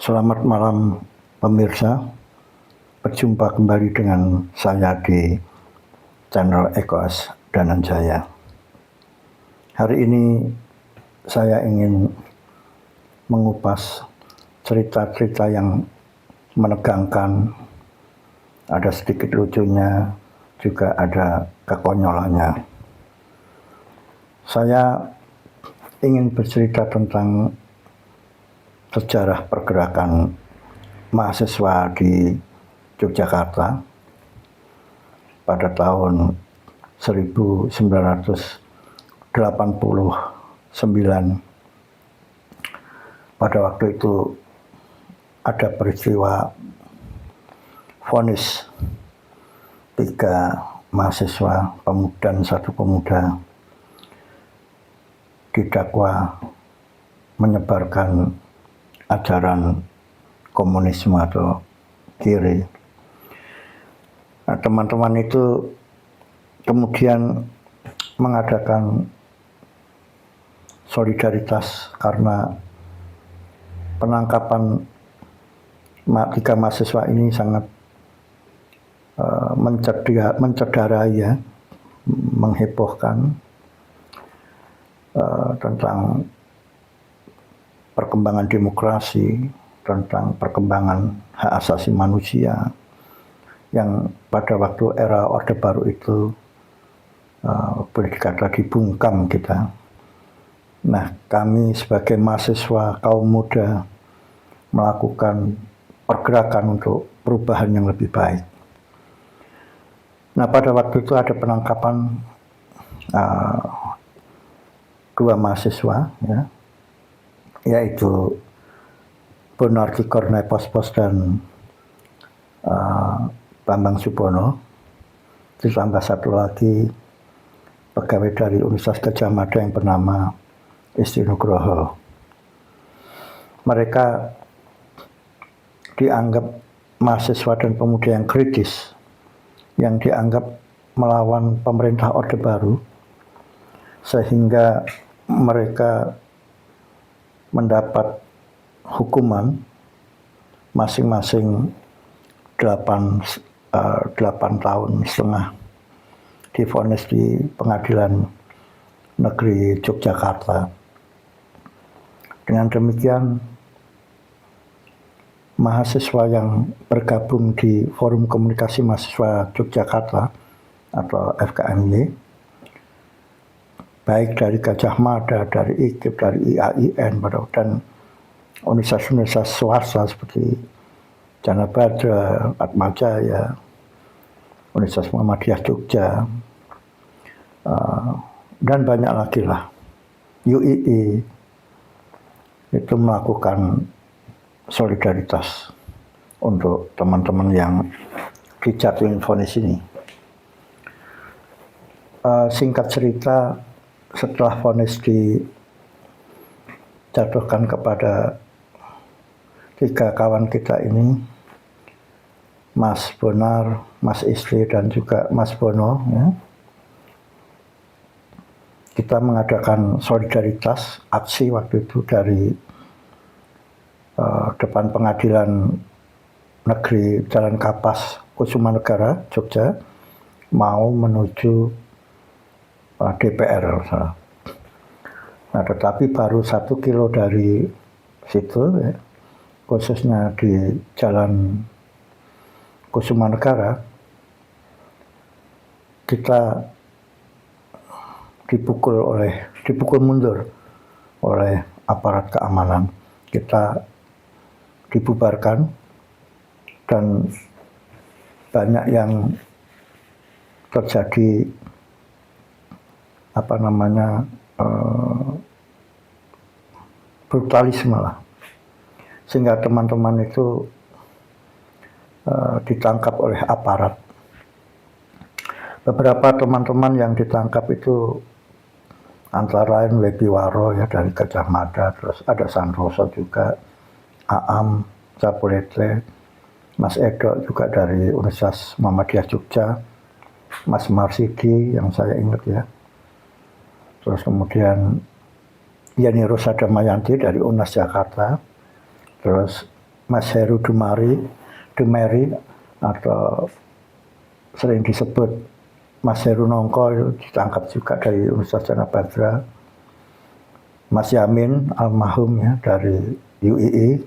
Selamat malam pemirsa, berjumpa kembali dengan saya di channel Eko Dananjaya. Hari ini saya ingin mengupas cerita-cerita yang menegangkan, ada sedikit lucunya, juga ada kekonyolannya. Saya ingin bercerita tentang sejarah pergerakan mahasiswa di Yogyakarta pada tahun 1989. Pada waktu itu ada peristiwa vonis 3 mahasiswa dan 1 pemuda didakwa menyebarkan ajaran komunisme atau kiri. Nah, teman-teman itu kemudian mengadakan solidaritas karena penangkapan 3 mahasiswa ini sangat mencederai, ya, menghebohkan tentang perkembangan demokrasi, tentang perkembangan hak asasi manusia yang pada waktu era Orde Baru itu boleh dikata dibungkam kita. Nah, kami sebagai mahasiswa kaum muda melakukan pergerakan untuk perubahan yang lebih baik. Nah, pada waktu itu ada penangkapan 2 mahasiswa, ya, yaitu Bonarti Kornai Pospos dan Bambang Subono, ditambah 1 lagi pegawai dari Universitas Gadjah Mada yang bernama Isti Nugroho. Mereka dianggap mahasiswa dan pemuda yang kritis, yang dianggap melawan pemerintah Orde Baru, sehingga mereka mendapat hukuman masing-masing 8,5 tahun divonis di Pengadilan Negeri Yogyakarta. Dengan demikian, mahasiswa yang bergabung di Forum Komunikasi Mahasiswa Yogyakarta atau FKMY, baik dari Gadjah Mada, dari IKIP, dari IAIN, dan universitas-universitas swasta seperti Janabadra, Atmajaya, Universitas Muhammadiyah Jogja, dan banyak lagi lah, UII, itu melakukan solidaritas untuk teman-teman yang dijatuhin vonis ini. Singkat cerita, setelah vonis dijatuhkan kepada 3 kawan kita ini, Mas Bonar, Mas Isli, dan juga Mas Bono, ya, kita mengadakan solidaritas aksi waktu itu dari depan Pengadilan Negeri Jalan Kapas, Kusumanegara, Jogja, mau menuju DPR. Nah, tetapi baru 1 kilo dari situ, ya, khususnya di Jalan Kusumanegara, kita dipukul mundur oleh aparat keamanan. Kita dibubarkan dan banyak yang terjadi brutalisme lah, sehingga teman-teman itu ditangkap oleh aparat. Beberapa teman-teman yang ditangkap itu antara lain Webiwaro, ya, dari Gadjah Mada, terus ada Santoso juga, Aam, Capulete, Mas Edo juga dari Universitas Muhammadiyah Jogja, Mas Marsidi yang saya ingat, ya. Terus kemudian Yani Rosada Mayanti dari UNAS Jakarta, terus Mas Heru Dumeri atau sering disebut Mas Heru Nongko itu ditangkap juga dari Universitas Cendana Badra. Mas Yamin almarhum ya dari UII,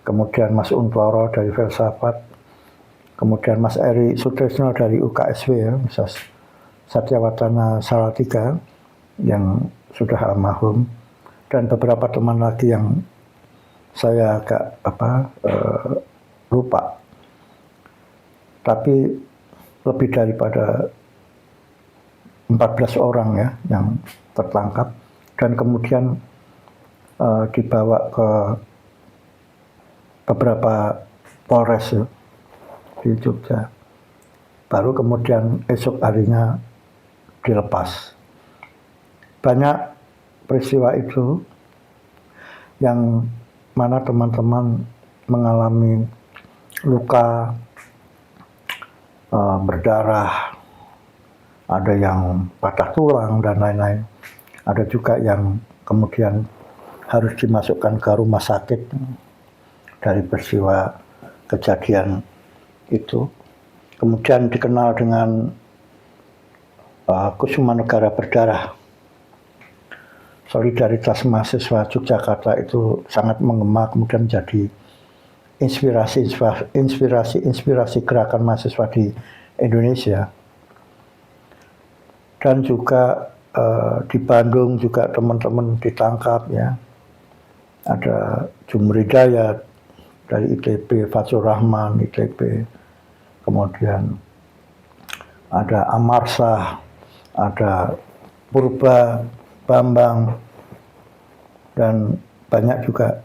kemudian Mas Untoro dari Filsafat, kemudian Mas Eri Sutrisno dari UKSW ya, Universitas Satyawatana Salatiga yang sudah almarhum, dan beberapa teman lagi yang saya agak lupa. Tapi lebih daripada 14 orang ya yang tertangkap dan kemudian dibawa ke beberapa Polres ya, di Jogja. Baru kemudian esok harinya dilepas. Banyak peristiwa itu yang mana teman-teman mengalami luka, berdarah, ada yang patah tulang dan lain-lain. Ada juga yang kemudian harus dimasukkan ke rumah sakit dari peristiwa kejadian itu. Kemudian dikenal dengan Kusumanegara Berdarah. Solidaritas mahasiswa Yogyakarta itu sangat menggema, kemudian menjadi inspirasi gerakan mahasiswa di Indonesia. Dan juga di Bandung juga teman-teman ditangkap ya. Ada Jumri Hidayat dari ITB, Fazlur Rahman ITB, kemudian ada Amarsyah, ada Purba Bambang, dan banyak juga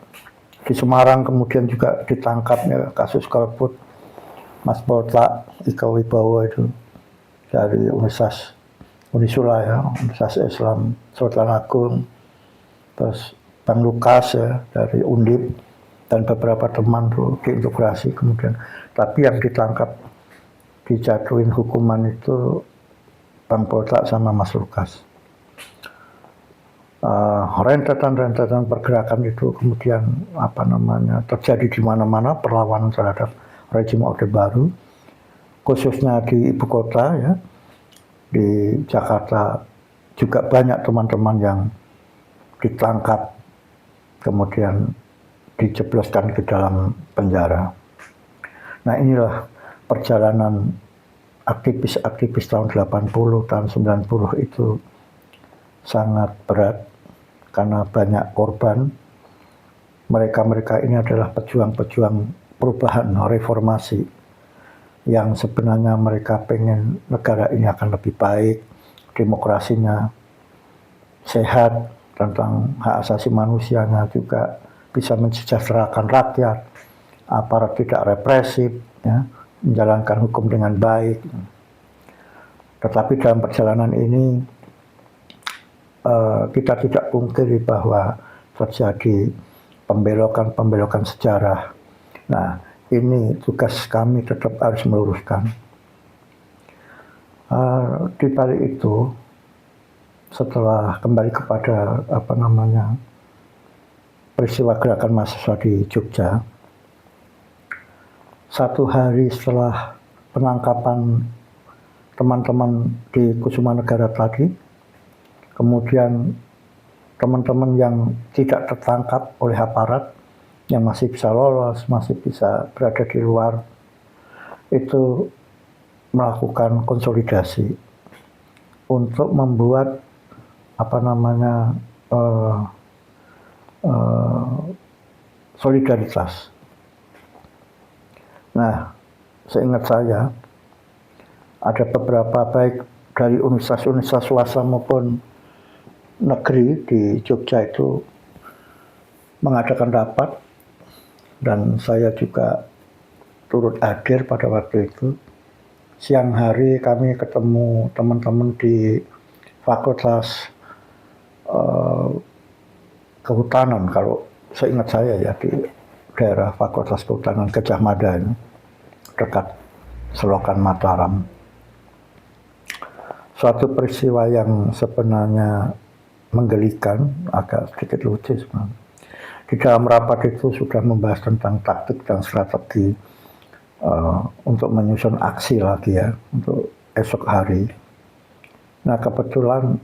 di Semarang. Kemudian juga ditangkapnya kasus golput Mas Polta Ika Wibowo itu dari Universitas Unisula ya, Universitas Islam Sultan Agung, terus Bang Lukas ya dari Undip, dan beberapa teman tuh diintegrasi kemudian. Tapi yang ditangkap dijatuhin hukuman itu Bang Polta sama Mas Lukas. Rentetan pergerakan itu kemudian terjadi di mana-mana, perlawanan terhadap rezim Orde Baru, khususnya di ibu kota ya. Di Jakarta juga banyak teman-teman yang ditangkap kemudian dijebloskan ke dalam penjara. Nah, inilah perjalanan aktivis-aktivis tahun 80, tahun 90 itu sangat berat karena banyak korban. Mereka-mereka ini adalah pejuang-pejuang perubahan, reformasi, yang sebenarnya mereka pengen negara ini akan lebih baik, demokrasinya sehat, tentang hak asasi manusianya juga bisa mensejahterakan rakyat, aparat tidak represif, ya, menjalankan hukum dengan baik. Tetapi dalam perjalanan ini kita tidak pungkiri bahwa terjadi pembelokan sejarah. Nah, ini tugas kami tetap harus meluruskan. Di balik itu, setelah kembali kepada peristiwa gerakan mahasiswa di Jogja, 1 hari setelah penangkapan teman-teman di Kusumanegara tadi, kemudian teman-teman yang tidak tertangkap oleh aparat, yang masih bisa lolos, masih bisa berada di luar, itu melakukan konsolidasi untuk membuat solidaritas. Nah, seingat saya ada beberapa baik dari universitas swasta maupun negeri di Jogja itu mengadakan rapat, dan saya juga turut hadir pada waktu itu. Siang hari kami ketemu teman-teman di Fakultas Kehutanan, kalau seingat saya ya, di daerah Fakultas Kehutanan Gajah Mada ini, dekat Selokan Mataram. Suatu peristiwa yang sebenarnya menggelikan, agak sedikit lucu sebenarnya. di dalam rapat itu sudah membahas tentang taktik dan strategi untuk menyusun aksi lagi ya, untuk esok hari. Nah kebetulan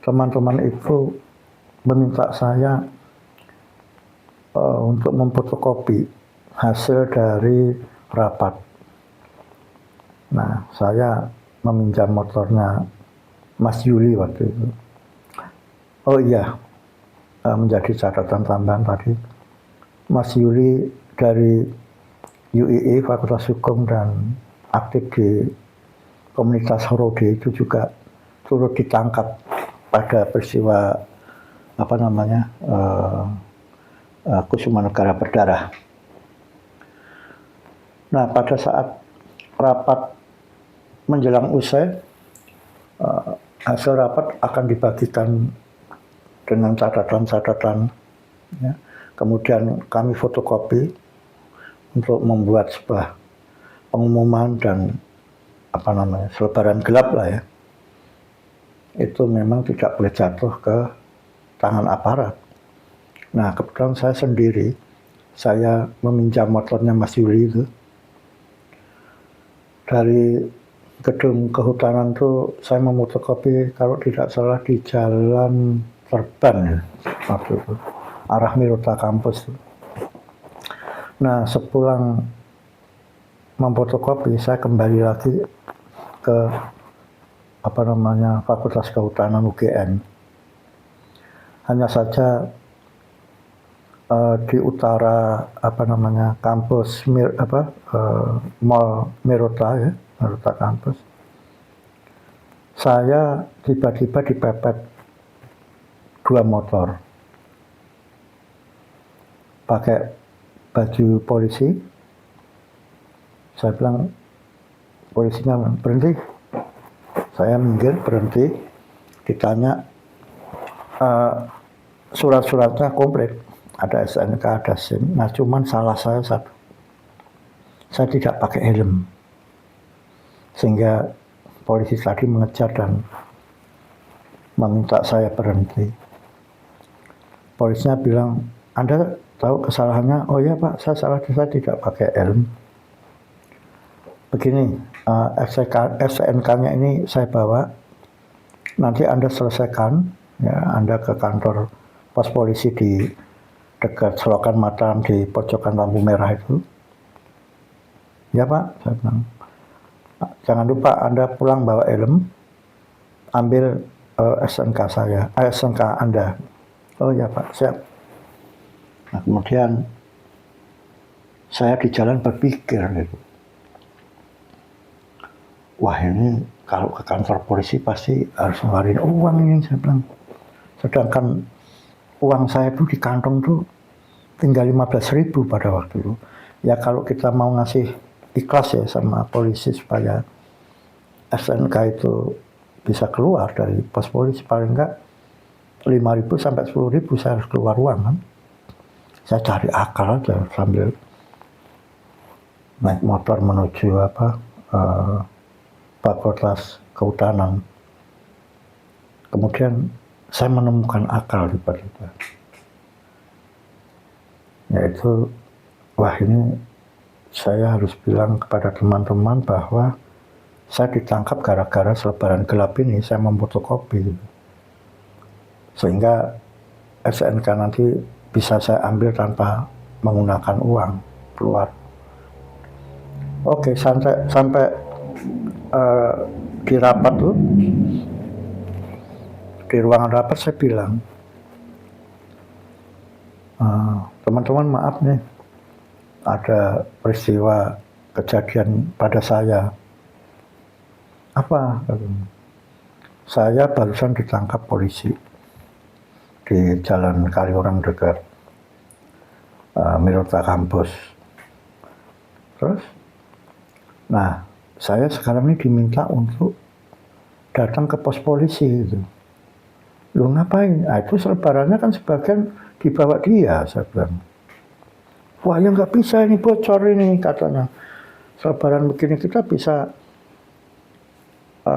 teman-teman itu meminta saya untuk memfotokopi hasil dari rapat. Nah, saya meminjam motornya Mas Yuli waktu itu. Oh iya, menjadi catatan tambahan tadi, Mas Yuli dari UII Fakultas Hukum dan aktif di komunitas Horode itu juga turut ditangkap pada peristiwa Kusumanegara berdarah. Nah, pada saat rapat menjelang usai, hasil rapat akan dibagikan dengan catatan-catatan, ya. Kemudian kami fotokopi untuk membuat sebuah pengumuman dan selebaran gelap lah ya. Itu memang tidak boleh jatuh ke tangan aparat. Nah, kebetulan saya sendiri, saya meminjam motornya Mas Yuli itu. Dari gedung kehutanan itu saya memotokopi kalau tidak salah di Jalan Terban ya, waktu itu, arah Mirota kampus. Nah, sepulang memfotokopi, saya kembali lagi ke Fakultas Kehutanan UGM. Hanya saja di utara kampus Mall Mirota ya, Mirota kampus. Saya tiba-tiba dipepet 2 motor pakai baju polisi. Saya bilang, polisinya berhenti. Saya minggir, berhenti. Ditanya, surat-suratnya komplit. Ada SNK, ada SIM. Nah, cuman salah saya satu. Saya tidak pakai helm. Sehingga polisi tadi mengejar dan meminta saya berhenti. Polisinya bilang, Anda tahu kesalahannya? Oh iya Pak, saya tidak pakai helm. Begini, SNK-nya ini saya bawa. Nanti Anda selesaikan, ya, Anda ke kantor pos polisi di dekat Selokan Mataram di pojokan lampu merah itu. Ya Pak, saya bilang. Jangan lupa Anda pulang bawa helm, ambil SNK saya, SNK Anda. Oh ya Pak, siap. Nah, kemudian saya di jalan berpikir gitu. Wah, ini kalau ke kantor polisi pasti harus ngeluarin uang ini, saya bilang. Sedangkan uang saya itu di kantong tuh tinggal 15.000 pada waktu itu. Ya kalau kita mau ngasih ikhlas ya sama polisi supaya SNK itu bisa keluar dari pos polisi, paling enggak 5.000 sampai 10.000 saya harus keluar uang kan. Saya cari akal aja sambil naik motor menuju Fakultas Kehutanan. Kemudian saya menemukan akal tiba-tiba. Yaitu, wah ini saya harus bilang kepada teman-teman bahwa saya ditangkap gara-gara selebaran gelap ini, saya memfotokopi. Sehingga SNK nanti bisa saya ambil tanpa menggunakan uang keluar. Oke, sampai di rapat tuh, di ruangan rapat saya bilang, teman-teman maaf nih, ada peristiwa kejadian pada saya. Apa? Saya barusan ditangkap polisi di Jalan Kaliurang dekat Mirota kampus. Terus, nah saya sekarang ini diminta untuk datang ke pos polisi gitu. Lu ngapain? Nah, itu selebarannya kan sebagian dibawa dia, saya bilang. Wah, ya nggak bisa ini, bocor ini katanya. Selebaran begini kita bisa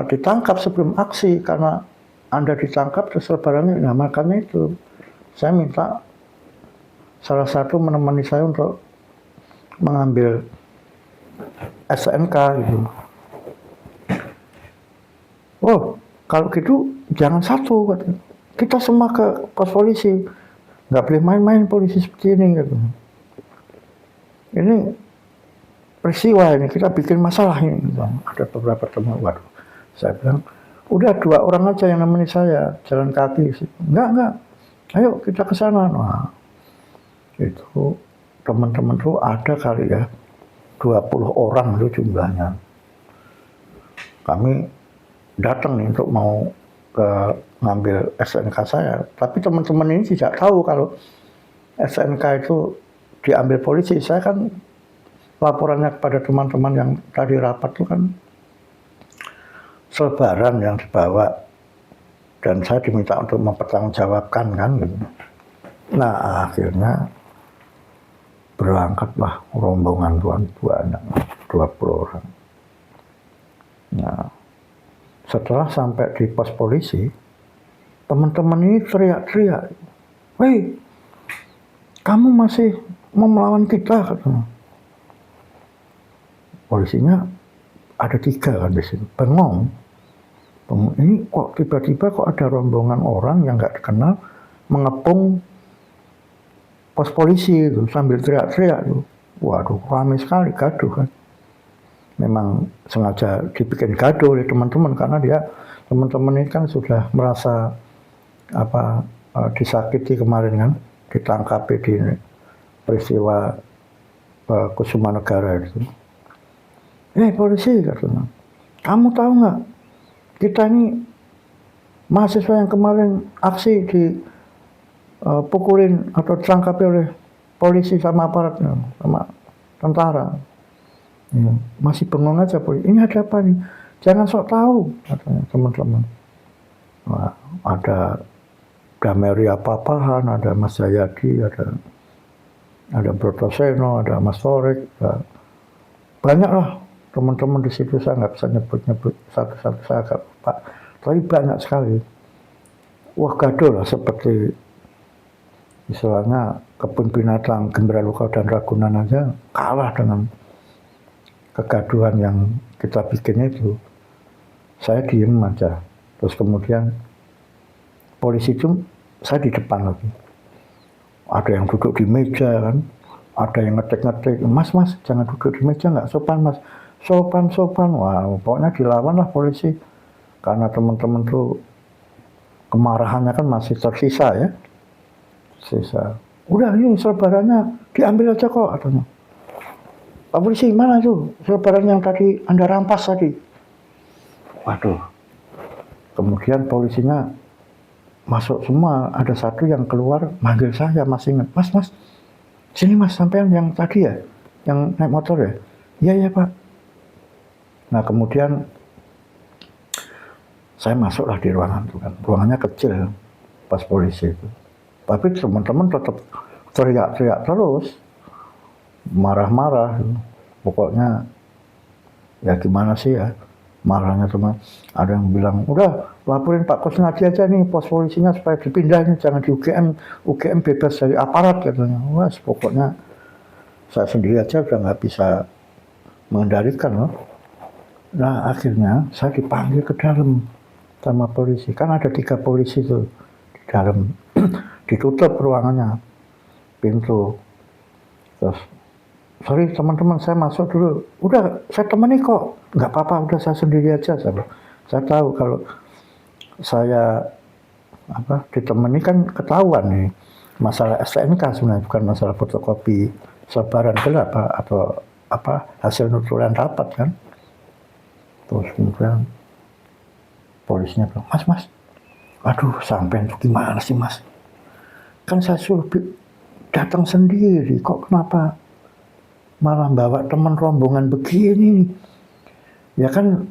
ditangkap sebelum aksi, karena Anda ditangkap terus selebarannya. Nah, makanya itu saya minta salah satu menemani saya untuk mengambil SNK gitu. Oh, kalau gitu jangan satu, katanya. Kita semua ke pos polisi, nggak boleh main-main polisi seperti ini gitu. Ini peristiwa ini kita bikin masalah ini, Bang. Ada beberapa teman, waduh, saya bilang, udah 2 orang aja yang nemeni saya jalan kaki. Enggak, ayo kita ke sana. Nah, itu teman-teman tuh ada kali ya 20 orang itu jumlahnya. Kami datang nih untuk mau ke ngambil SNK saya, tapi teman-teman ini tidak tahu kalau SNK itu diambil polisi. Saya kan laporannya kepada teman-teman yang tadi rapat itu kan selebaran yang dibawa, dan saya diminta untuk mempertanggungjawabkan kan gitu. Nah, akhirnya berangkatlah rombongan banyak, 20 orang. Nah, setelah sampai di pos polisi, teman-teman ini teriak-teriak, "Woi, kamu masih mau melawan kita?" katanya. Polisinya ada 3 kan di sini, bengong. Ini kok tiba-tiba kok ada rombongan orang yang nggak dikenal mengepung pos polisi itu sambil teriak-teriak itu. Waduh, ramai sekali, gaduh kan. Memang sengaja dibikin gaduh oleh teman-teman karena teman-teman ini kan sudah merasa disakiti kemarin kan, ditangkap di peristiwa Kusumanegara itu. Polisi katanya, kamu tahu nggak, kita ini mahasiswa yang kemarin aksi pukulin atau ditangkapi oleh polisi sama aparatnya, sama tentara. Ya, masih bengong aja polisi. Ini ada apa nih? Jangan sok tahu, katanya teman-teman. Nah, ada Dameria Papahan, ada Mas Jayadi, ada Brotoseno, ada Mas Torik, ya. Banyaklah teman-teman di situ. Saya nggak bisa nyebut satu-satu, saya agak lupa. Tapi banyak sekali. Wah, gaduh lah, seperti istilahnya kebun binatang Gembira Lukau dan Ragunan aja kalah dengan kegaduhan yang kita bikin itu. Saya diem aja. Terus kemudian polisi itu, saya di depan lagi. Ada yang duduk di meja kan, ada yang ngetik-ngetik, mas jangan duduk di meja, nggak sopan mas. Sopan. Wah, pokoknya dilawan lah polisi. Karena teman-teman tuh kemarahannya kan masih tersisa ya. Udah ini selebarannya diambil aja kok, katanya. Pak polisi, mana tuh selebaran yang tadi Anda rampas tadi? Waduh. Kemudian polisinya masuk semua, ada satu yang keluar manggil saya, masih ingat, mas, sini mas, sampean yang tadi ya, yang naik motor ya? Iya pak. Nah kemudian saya masuklah di ruangan itu kan, ruangannya kecil pas polisi itu. Tapi teman-teman tetap teriak-teriak terus, marah-marah, pokoknya ya gimana sih ya marahnya teman. Ada yang bilang, udah laporin Pak Kusnadi aja nih pos polisinya supaya dipindahin, jangan di UGM bebas dari aparat katanya. Wah, pokoknya saya sendiri aja udah nggak bisa mengendalikan loh. Nah akhirnya saya dipanggil ke dalam sama polisi, kan ada 3 polisi tuh di dalam. Ditutup ruangannya, pintu. Terus, sorry teman-teman, saya masuk dulu. Udah, saya temani kok. Nggak apa-apa, udah saya sendiri aja. Saya tahu kalau saya ditemani kan ketahuan nih. Masalah SNK sebenarnya, bukan masalah fotokopi selebaran gelap atau hasil nutulan rapat kan. Terus kemudian polisinya bilang, mas, aduh sampean tuh gimana sih mas? Kan saya suruh datang sendiri, kok kenapa malah bawa teman rombongan begini? Ya kan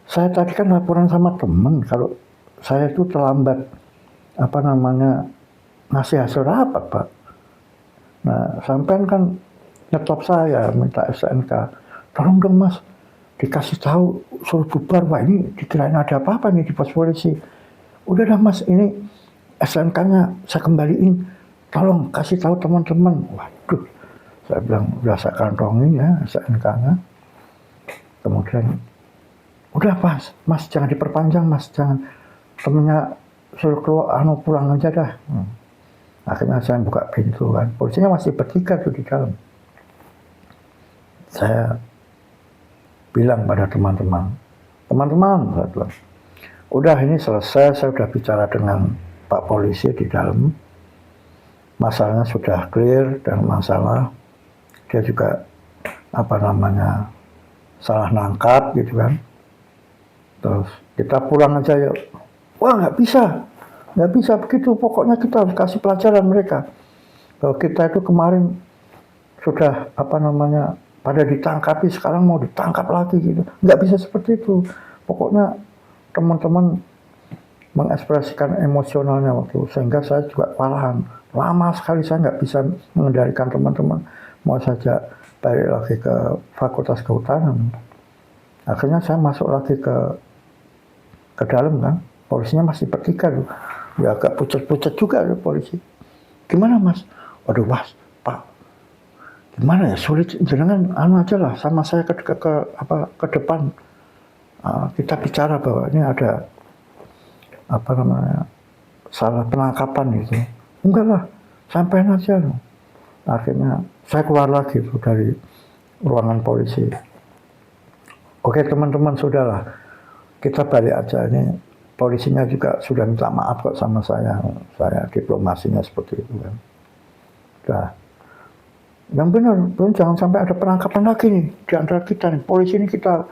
saya tadi kan laporan sama teman kalau saya itu terlambat ngasih hasil rapat pak. Nah sampean kan nyetop saya minta SNK, tolong dong mas dikasih tahu suruh bubar, wah ini dikirain ada apa-apa nih di pos polisi. Udah dah mas, ini SNK-nya saya kembaliin, tolong kasih tahu teman-teman. Waduh, saya bilang udah saya kantongin ya SNK-nya. Kemudian udah mas jangan diperpanjang mas, jangan, temennya suruh keluar, pulang aja dah. Akhirnya saya buka pintu kan, polisinya masih bertiga tuh di dalam. Saya bilang pada teman-teman, saya bilang, udah ini selesai, saya sudah bicara dengan Pak Polisi di dalam, masalahnya sudah clear dan masalah dia juga salah nangkap gitu kan. Terus kita pulang aja yuk. Wah nggak bisa begitu, pokoknya kita harus kasih pelajaran mereka. Kalau kita itu kemarin sudah pada ditangkapi, sekarang mau ditangkap lagi gitu. Nggak bisa seperti itu. Pokoknya teman-teman mengekspresikan emosionalnya waktu, sehingga saya juga kewalahan. Lama sekali saya nggak bisa mengendalikan teman-teman. Mau saja balik lagi ke Fakultas Kehutanan. Akhirnya saya masuk lagi ke dalam kan. Polisinya masih bertiga tuh. Ya agak pucat-pucat juga tuh polisi. Gimana mas? Waduh mas, pak. Gimana ya, sulit, jangan aja lah sama saya ke depan. Kita bicara bahwa ini ada salah penangkapan gitu. Enggak lah, sampein aja. Akhirnya saya keluar lagi tuh dari ruangan polisi. Oke teman-teman, sudahlah, kita balik aja. Ini polisinya juga sudah minta maaf kok sama saya diplomasinya seperti itu kan. Nah, yang benar, jangan sampai ada penangkapan lagi nih di antara kita nih. Polisi ini kita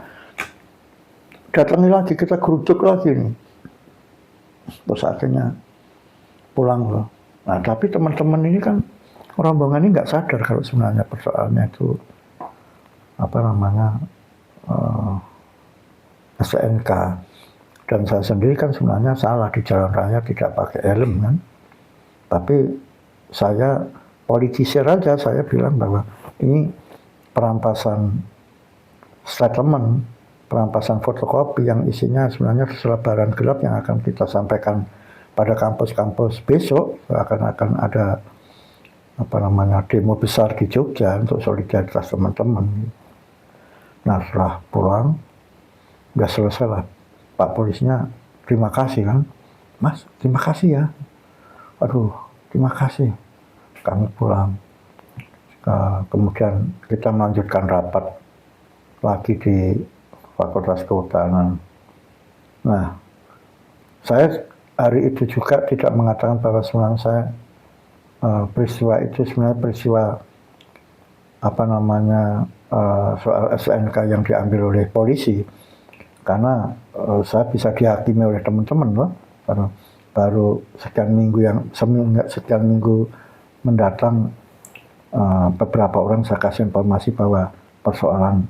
datangi lagi, kita gerujuk lagi nih. Terus akhirnya pulang loh. Nah, tapi teman-teman ini kan, rombongan ini nggak sadar kalau sebenarnya persoalannya itu SNK. Dan saya sendiri kan sebenarnya salah di jalan raya tidak pakai helm kan. Tapi saya politisir aja, saya bilang bahwa ini perampasan statement, perampasan fotokopi yang isinya sebenarnya selebaran gelap yang akan kita sampaikan pada kampus-kampus besok. Akan ada demo besar di Jogja untuk solidaritas teman-teman. Nah setelah pulang udah selesai lah, Pak polisinya terima kasih kan, mas terima kasih ya, aduh terima kasih. Kami pulang, kemudian kita melanjutkan rapat lagi di Fakultas Kehutanan. Nah saya hari itu juga tidak mengatakan bahwa sebenarnya saya peristiwa itu sebenarnya peristiwa soal SNK yang diambil oleh polisi, karena saya bisa dihakimi oleh teman-teman loh, karena baru sekian minggu mendatang beberapa orang saya kasih informasi bahwa persoalan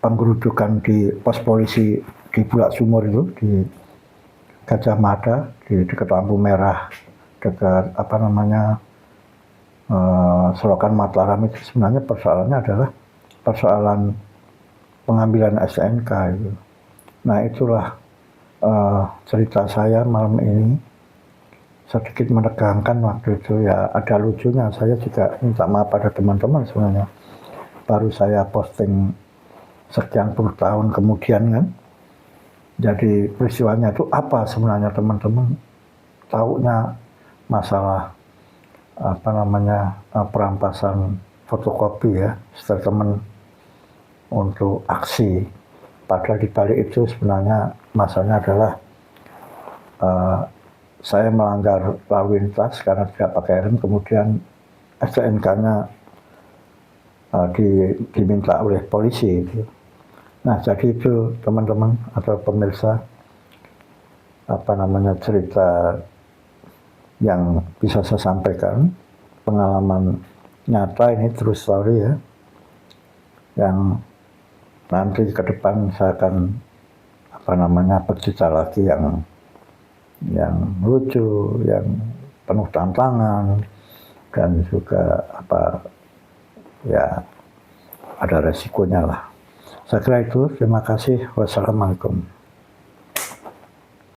penggerudukan di pos polisi di Bulak Sumur itu di Gajah Mada, di dekat lampu merah, dekat Selokan Mataram itu sebenarnya persoalannya adalah persoalan pengambilan SNK itu. Nah itulah cerita saya malam ini, sedikit menegangkan waktu itu ya, ada lucunya. Saya juga minta maaf pada teman-teman sebenarnya. Baru saya posting sekian puluh tahun kemudian kan. Jadi peristiwanya itu apa sebenarnya teman-teman? Taunya masalah perampasan fotokopi ya, statement untuk aksi. Padahal di balik itu sebenarnya masalahnya adalah saya melanggar lalu lintas karena tidak pakai helm, kemudian STNK-nya diminta oleh polisi. Nah, jadi itu teman-teman atau pemirsa cerita yang bisa saya sampaikan, pengalaman nyata ini, true story ya, yang nanti ke depan saya akan bercerita lagi yang lucu, yang penuh tantangan, dan juga ada resikonya lah. Saya kira itu. Terima kasih. Wassalamualaikum.